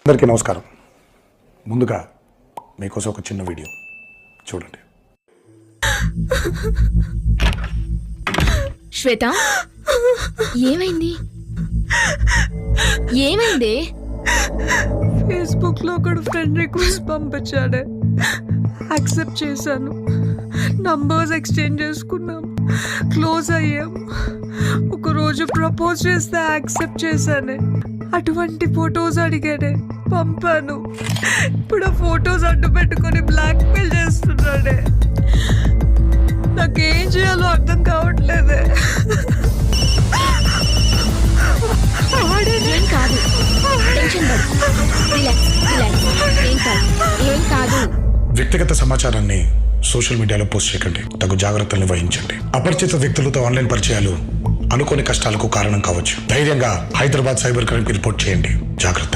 అందరికీ నమస్కారం. ముందుగా మీకోసం ఒక చిన్న వీడియో చూడండి. శ్వేత, ఏమైంది? ఏమైంది? ఫేస్బుక్ లో ఒకడు ఫ్రెండ్ రిక్వెస్ట్ పంపించాడే, యాక్సెప్ట్ చేశాను. నంబర్స్ ఎక్స్చేంజ్ చేసుకున్నాం, క్లోజ్ అయ్యాం. ఒకరోజు ప్రపోజ్ చేస్తే యాక్సెప్ట్ చేశానే. అటువంటి ఫొటోస్ అడిగాడే, పంపాను. ఇప్పుడు ఆ ఫొటోస్ అడ్డు పెట్టుకొని బ్లాక్ మెయిల్ చేస్తున్నాడే. నాకేం చేయాలో అర్థం కావట్లేదే. ఏం కాదు, టెన్షన్ పడు. Relax, relax. ఏం కాదు. వ్యక్తిగత సమాచారాన్ని సోషల్ మీడియాలో పోస్ట్ చేయకండి. తగు జాగ్రత్తల్ని వహించండి. అపరిచిత వ్యక్తులతో ఆన్లైన్ పరిచయాలు అనుకోని కష్టాలకు కారణం కావచ్చు. ధైర్యంగా హైదరాబాద్ సైబర్ క్రైమ్కి రిపోర్ట్ చేయండి. జాగ్రత్త.